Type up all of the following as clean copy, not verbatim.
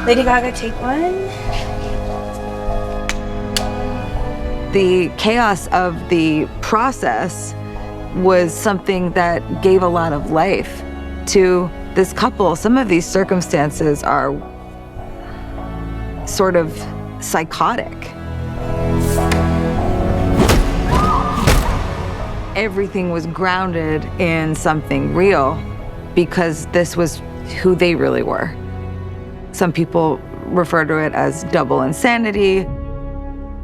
Lady Gaga, take one. The chaos of the process was something that gave a lot of life to this couple. Some of these circumstances are sort of psychotic. Everything was grounded in something real because this was who they really were. Some people refer to it as double insanity.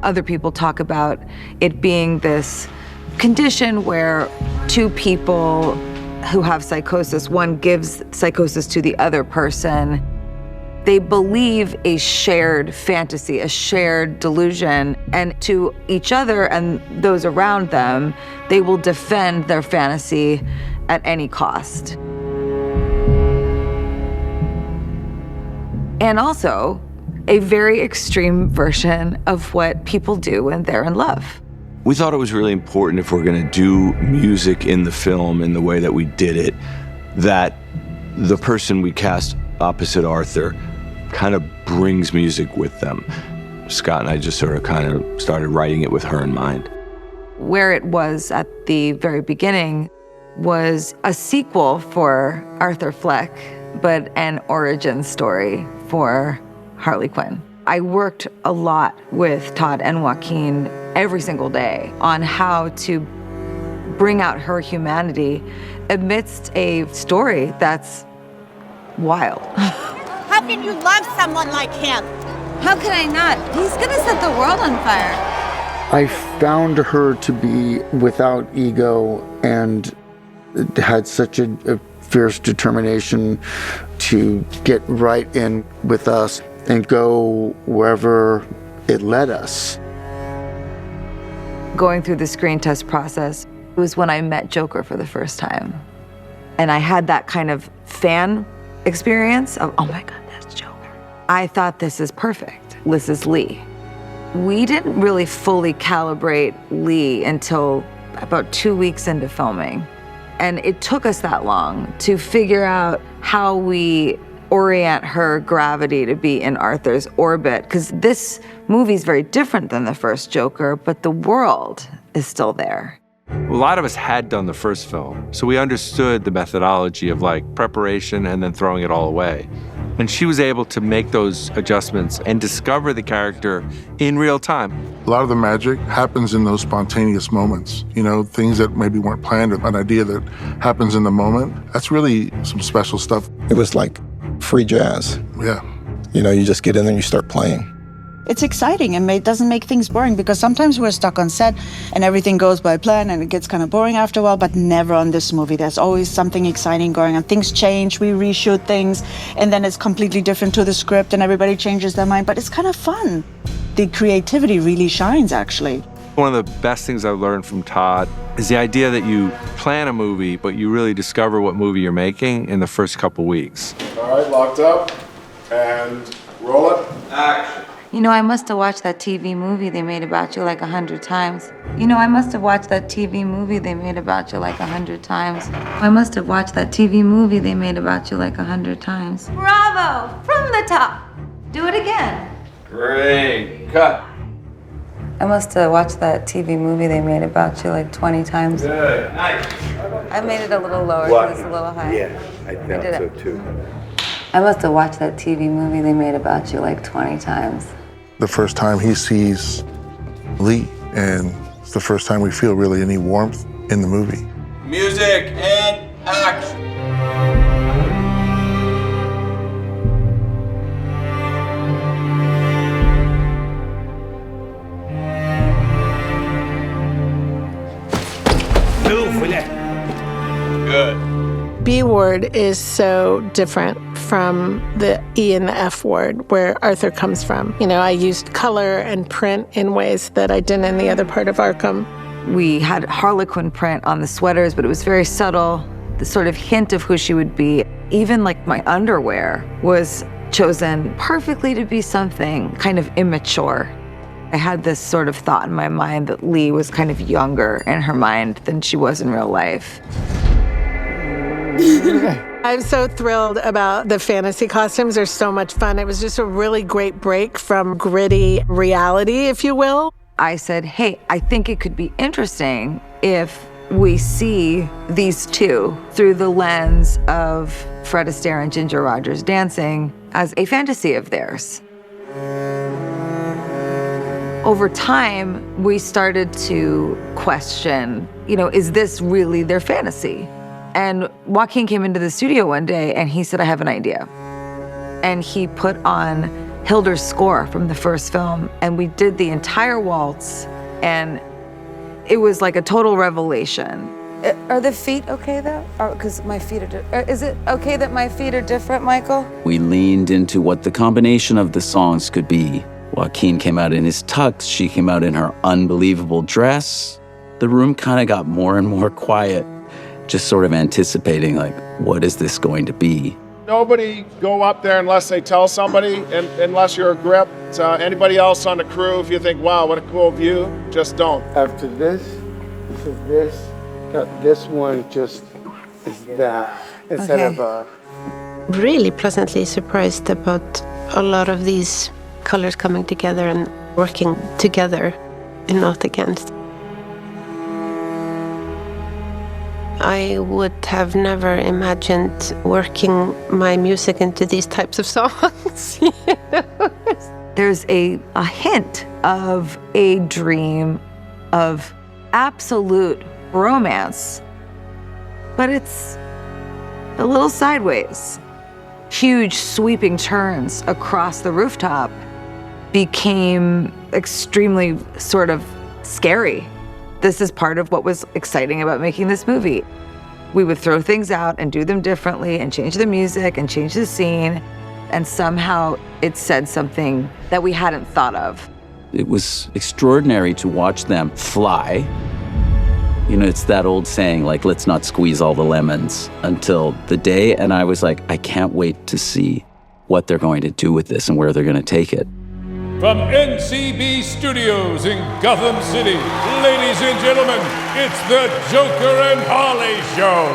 Other people talk about it being this condition where two people who have psychosis, one gives psychosis to the other person. They believe a shared fantasy, a shared delusion, and to each other and those around them, they will defend their fantasy at any cost. And also, a very extreme version of what people do when they're in love. We thought it was really important, if we're gonna do music in the film in the way that we did it, that the person we cast opposite Arthur kind of brings music with them. Scott and I just sort of kind of started writing it with her in mind. Where it was at the very beginning was a sequel for Arthur Fleck, but an origin story for Harley Quinn. I worked a lot with Todd and Joaquin every single day on how to bring out her humanity amidst a story that's wild. How can you love someone like him? How could I not? He's gonna set the world on fire. I found her to be without ego and had such a fierce determination to get right in with us and go wherever it led us. Going through the screen test process was when I met Joker for the first time. And I had that kind of fan experience of, oh my God, that's Joker. I thought, this is perfect. This is Leigh. We didn't really fully calibrate Leigh until about 2 weeks into filming. And it took us that long to figure out how we orient her gravity to be in Arthur's orbit, because this movie is very different than the first Joker, but the world is still there. A lot of us had done the first film, so we understood the methodology of like preparation and then throwing it all away. And she was able to make those adjustments and discover the character in real time. A lot of the magic happens in those spontaneous moments. You know, things that maybe weren't planned, an idea that happens in the moment. That's really some special stuff. It was like free jazz. Yeah. You know, you just get in there and you start playing. It's exciting and it doesn't make things boring, because sometimes we're stuck on set and everything goes by plan and it gets kind of boring after a while, but never on this movie. There's always something exciting going on. Things change, we reshoot things, and then it's completely different to the script and everybody changes their mind, but it's kind of fun. The creativity really shines, actually. One of the best things I've learned from Todd is the idea that you plan a movie, but you really discover what movie you're making in the first couple weeks. All right, locked up, and roll it. Action. You know, I must have watched that TV movie they made about you like 100 times. You know, I must have watched that TV movie they made about you like 100 times. I must have watched that TV movie they made about you like 100 times. Bravo! From the top. Do it again. Great. Cut. I must have watched that TV movie they made about you like 20 times. Good. Nice. I made it a little lower because it's a little high. Yeah, I thought so too. I must have watched that TV movie they made about you like 20 times. The first time he sees Leigh, and it's the first time we feel really any warmth in the movie. Music and action. Good. B word is so different from the E and the F word, where Arthur comes from. You know, I used color and print in ways that I didn't in the other part of Arkham. We had Harlequin print on the sweaters, but it was very subtle, the sort of hint of who she would be. Even like my underwear was chosen perfectly to be something kind of immature. I had this sort of thought in my mind that Leigh was kind of younger in her mind than she was in real life. I'm so thrilled about the fantasy costumes. They're so much fun. It was just a really great break from gritty reality, if you will. I said, hey, I think it could be interesting if we see these two through the lens of Fred Astaire and Ginger Rogers dancing as a fantasy of theirs. Over time, we started to question, is this really their fantasy? And Joaquin came into the studio one day and he said, I have an idea. And he put on Hilder's score from the first film, and we did the entire waltz, and it was like a total revelation. Are the feet okay though? Because my feet are is it okay that my feet are different, Michael? We leaned into what the combination of the songs could be. Joaquin came out in his tux, she came out in her unbelievable dress. The room kind of got more and more quiet, just sort of anticipating, like, what is this going to be? Nobody go up there unless they tell somebody, and unless you're a grip. Anybody else on the crew, if you think, wow, what a cool view, just don't. After this is this. This one just is that instead of Really pleasantly surprised about a lot of these colors coming together and working together and not against. I would have never imagined working my music into these types of songs. There's a hint of a dream of absolute romance, but it's a little sideways. Huge sweeping turns across the rooftop became extremely sort of scary. This is part of what was exciting about making this movie. We would throw things out and do them differently and change the music and change the scene, and somehow it said something that we hadn't thought of. It was extraordinary to watch them fly. It's that old saying, like, let's not squeeze all the lemons until the day, and I was like, I can't wait to see what they're going to do with this and where they're going to take it. From NCB Studios in Gotham City, ladies and gentlemen, it's the Joker and Harley Show.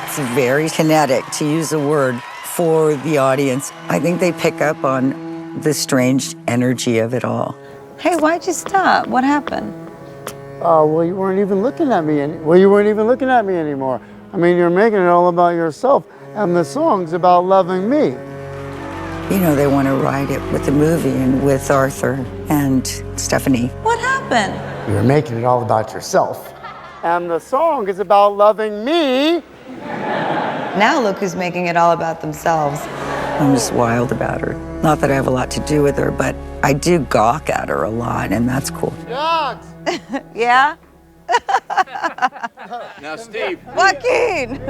It's very kinetic, to use a word, for the audience. I think they pick up on the strange energy of it all. Hey, why'd you stop? What happened? Well, you weren't even looking at me. You weren't even looking at me anymore. I mean, you're making it all about yourself, and the song's about loving me. They want to write it with the movie and with Arthur and Stephanie. What happened? You're making it all about yourself. And the song is about loving me. Now look who's making it all about themselves. I'm just wild about her. Not that I have a lot to do with her, but I do gawk at her a lot, and that's cool. Dogs! Yeah? Now, Steve. Joaquin!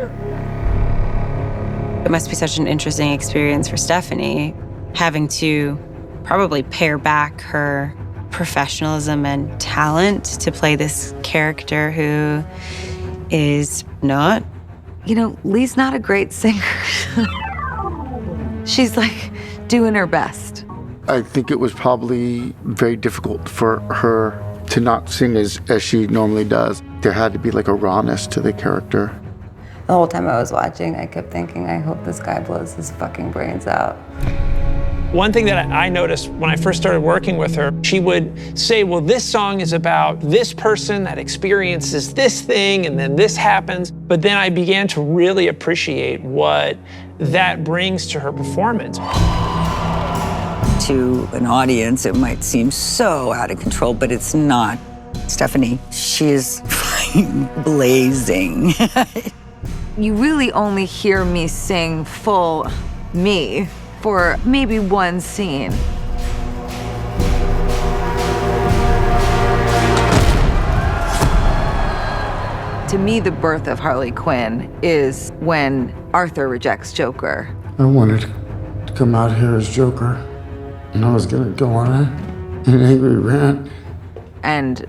It must be such an interesting experience for Stephanie, having to probably pare back her professionalism and talent to play this character who is not. Leigh's not a great singer. She's like doing her best. I think it was probably very difficult for her to not sing as she normally does. There had to be like a rawness to the character. The whole time I was watching, I kept thinking, I hope this guy blows his fucking brains out. One thing that I noticed when I first started working with her, she would say, well, this song is about this person that experiences this thing, and then this happens. But then I began to really appreciate what that brings to her performance. To an audience, it might seem so out of control, but it's not. Stephanie, she is blazing. You really only hear me sing full me for maybe one scene. To me, the birth of Harley Quinn is when Arthur rejects Joker. I wanted to come out here as Joker, and I was gonna go on an angry rant. And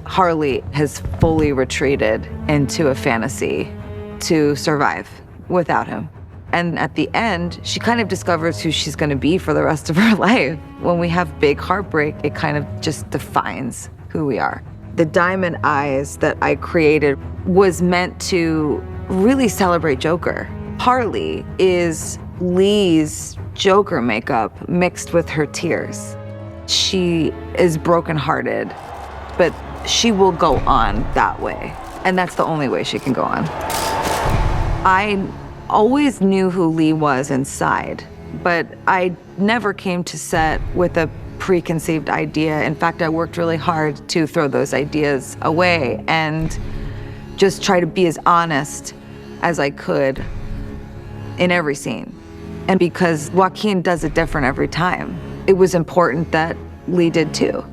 Harley has fully retreated into a fantasy to survive without him. And at the end, she kind of discovers who she's gonna be for the rest of her life. When we have big heartbreak, it kind of just defines who we are. The diamond eyes that I created was meant to really celebrate Joker. Harley is Leigh's Joker makeup mixed with her tears. She is brokenhearted, but she will go on that way. And that's the only way she can go on. I always knew who Leigh was inside, but I never came to set with a preconceived idea. In fact, I worked really hard to throw those ideas away and just try to be as honest as I could in every scene. And because Joaquin does it different every time, it was important that Leigh did too.